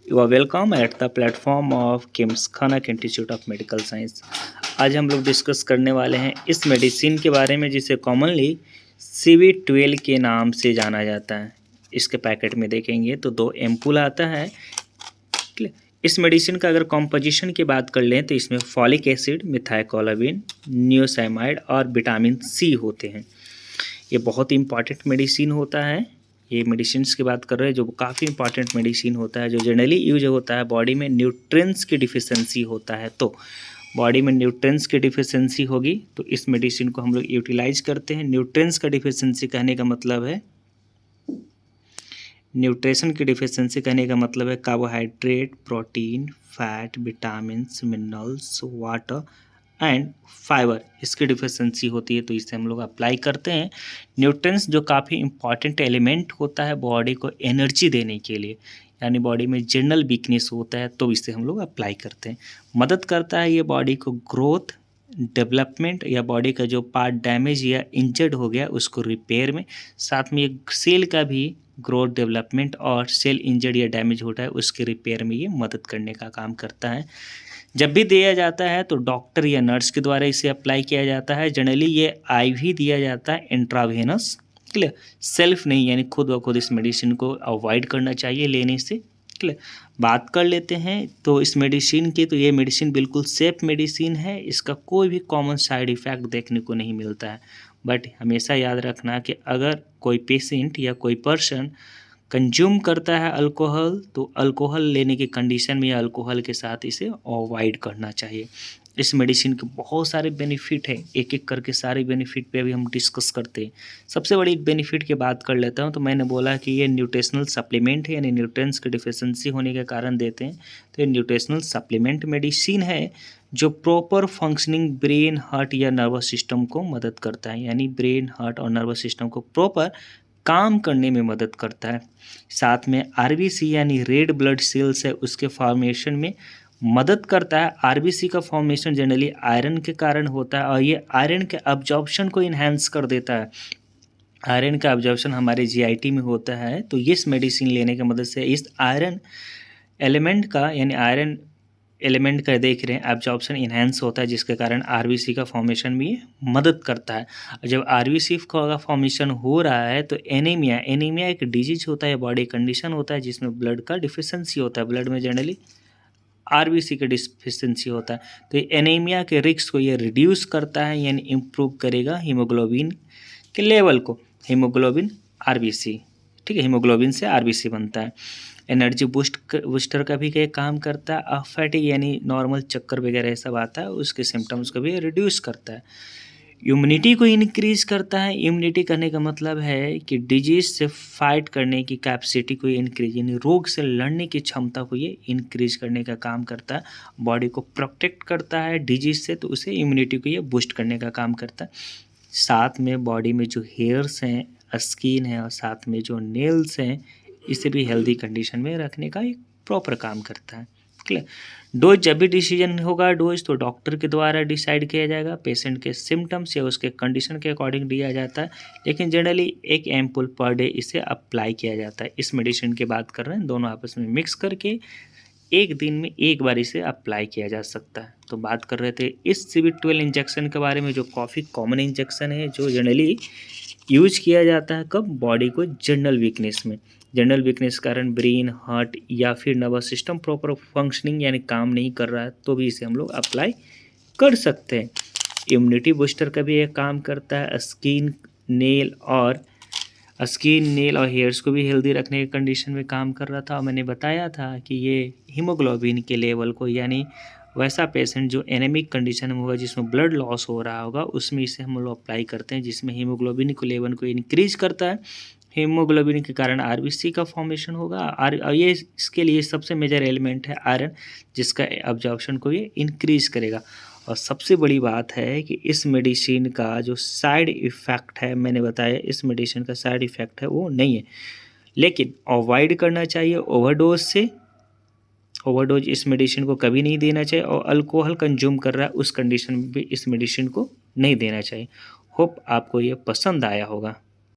You are welcome at the platform of किम्स खानक institute of medical science. आज हम लोग डिस्कस करने वाले हैं इस मेडिसिन के बारे में जिसे कॉमनली CB12 के नाम से जाना जाता है। इसके पैकेट में देखेंगे तो 2 एम्पूल आता है। इस मेडिसिन का अगर कॉम्पोजिशन की बात कर लें तो इसमें फॉलिक एसिड, मिथाइकोलाबिन, नियोसाइमाइड और विटामिन C होते हैं। ये बहुत इंपॉर्टेंट मेडिसिन होता है। ये मेडिसिन की बात कर रहे हैं जो काफ़ी इंपॉर्टेंट मेडिसिन होता है, जो जनरली यूज होता है बॉडी में न्यूट्रिएंट्स की डिफिशिएंसी होता है। तो बॉडी में न्यूट्रिएंट्स की डिफिशिएंसी होगी तो इस मेडिसिन को हम लोग यूटिलाइज करते हैं। न्यूट्रिएंट्स का डिफिशिएंसी कहने का मतलब है, न्यूट्रिशन की डिफिशिएंसी कहने का मतलब है carbohydrate, protein, fat, vitamins, minerals, water and fibre, इसकी डिफिशिएंसी होती है तो इसे हम लोग अप्लाई करते हैं। न्यूट्रिएंट्स जो काफ़ी इंपॉर्टेंट एलिमेंट होता है बॉडी को एनर्जी देने के लिए, यानी बॉडी में जनरल वीकनेस होता है तो इसे हम लोग अप्लाई करते हैं। मदद करता है ये बॉडी को ग्रोथ, डेवलपमेंट या बॉडी का जो पार्ट डैमेज या इंजर्ड हो गया उसको रिपेयर में, साथ में एक सेल का भी ग्रोथ, डेवलपमेंट और सेल इंजर्ड या डैमेज होता है उसके रिपेयर में ये मदद करने का काम करता है। जब भी दिया जाता है तो डॉक्टर या नर्स के द्वारा इसे अप्लाई किया जाता है। जनरली ये IV दिया जाता है, इंट्रावेनस। क्लियर, सेल्फ नहीं, यानी खुद ब खुद इस मेडिसिन को अवॉइड करना चाहिए लेने से। क्लियर, बात कर लेते हैं तो इस मेडिसिन की, तो ये मेडिसिन बिल्कुल सेफ मेडिसिन है। इसका कोई भी कॉमन साइड इफ़ेक्ट देखने को नहीं मिलता है। बट हमेशा याद रखना कि अगर कोई पेशेंट या कोई पर्सन कंज्यूम करता है अल्कोहल तो अल्कोहल लेने की कंडीशन में या अल्कोहल के साथ इसे अवॉइड करना चाहिए। इस मेडिसिन के बहुत सारे बेनिफिट हैं, एक एक करके सारे बेनिफिट पे भी हम डिस्कस करते हैं। सबसे बड़ी बेनिफिट की बात कर लेता हूँ तो मैंने बोला कि ये न्यूट्रिशनल सप्लीमेंट है, यानी न्यूट्रिएंट्स की डिफिशिएंसी होने के कारण देते हैं। तो ये न्यूट्रिशनल सप्लीमेंट मेडिसिन है जो प्रॉपर फंक्शनिंग ब्रेन, हार्ट या नर्वस सिस्टम को मदद करता है, यानी ब्रेन, हार्ट और नर्वस सिस्टम को प्रॉपर काम करने में मदद करता है। साथ में RBC यानी रेड ब्लड सेल्स है उसके फॉर्मेशन में मदद करता है। RBC का फॉर्मेशन जनरली आयरन के कारण होता है और ये आयरन के अब्जॉर्प्शन को इन्हेंस कर देता है। आयरन का अब्जॉर्प्शन हमारे GIT में होता है तो इस मेडिसिन लेने की मदद से इस आयरन एलिमेंट का, यानी आयरन एलिमेंट का देख रहे हैं एब्जॉर्प्शन इन्हेंस होता है, जिसके कारण RBC का फॉर्मेशन भी मदद करता है। जब RBC का फॉर्मेशन हो रहा है तो एनीमिया एक डिजीज होता है, बॉडी कंडीशन होता है जिसमें ब्लड का डिफिशिएंसी होता है। ब्लड में जनरली RBC का डिफिशिएंसी होता है तो ये एनीमिया के रिस्क को ये रिड्यूस करता है, यानी इम्प्रूव करेगा हीमोग्लोबिन के लेवल को। हीमोग्लोबिन RBC, ठीक है, हीमोग्लोबिन से RBC बनता है। एनर्जी बूस्टर का भी ये काम करता है। फैटिक यानी नॉर्मल चक्कर वगैरह सब आता है उसके सिम्टम्स को भी रिड्यूस करता है। इम्यूनिटी को इंक्रीज करता है। इम्यूनिटी करने का मतलब है कि डिजीज से फाइट करने की कैपेसिटी को इंक्रीज, यानी रोग से लड़ने की क्षमता को ये इंक्रीज करने का काम करता है। बॉडी को प्रोटेक्ट करता है डिजीज से, तो उसे इम्यूनिटी को ये बूस्ट करने का काम करता है। साथ में बॉडी में जो हेयर्स हैं, स्किन है और साथ में जो नेल्स हैं, इसे भी हेल्दी कंडीशन में रखने का एक प्रॉपर काम करता है। क्लियर, डोज जब भी डिसीजन होगा डोज तो डॉक्टर के द्वारा डिसाइड किया जाएगा, पेशेंट के सिम्टम्स या उसके कंडीशन के अकॉर्डिंग दिया जाता है। लेकिन जनरली 1 एम्पुल पर डे इसे अप्लाई किया जाता है। इस मेडिसिन की बात कर रहे हैं, दोनों आपस में मिक्स करके 1 दिन में 1 बार इसे अप्लाई किया जा सकता है। तो बात कर रहे थे इस CB12 इंजेक्शन के बारे में, जो काफ़ी कॉमन इंजेक्शन है, जो जनरली यूज किया जाता है कब, बॉडी को जनरल वीकनेस में। जनरल वीकनेस के कारण ब्रेन, हार्ट या फिर नर्वस सिस्टम प्रॉपर फंक्शनिंग यानी काम नहीं कर रहा है तो भी इसे हम लोग अप्लाई कर सकते हैं। इम्यूनिटी बूस्टर का भी एक काम करता है। स्किन, नेल और हेयर्स को भी हेल्दी रखने की कंडीशन में काम कर रहा था। और मैंने बताया था कि ये हीमोग्लोबिन के लेवल को, यानी वैसा पेशेंट जो एनेमिक कंडीशन में होगा, जिसमें ब्लड लॉस हो रहा होगा, उसमें इसे हम लोग अप्लाई करते हैं, जिसमें हीमोग्लोबिन के लेवल को इंक्रीज करता है। हीमोग्लोबिन के कारण RBC का फॉर्मेशन होगा और ये इसके लिए सबसे मेजर एलिमेंट है आयरन, जिसका अब्जॉर्प्शन को ये इंक्रीज करेगा। और सबसे बड़ी बात है कि इस मेडिसिन का जो साइड इफ़ेक्ट है, मैंने बताया इस मेडिसिन का साइड इफ़ेक्ट है वो नहीं है, लेकिन अवॉइड करना चाहिए ओवरडोज से। ओवरडोज इस मेडिसिन को कभी नहीं देना चाहिए और अल्कोहल कंज्यूम कर रहा है उस कंडीशन में भी इस मेडिसिन को नहीं देना चाहिए। होप आपको ये पसंद आया होगा।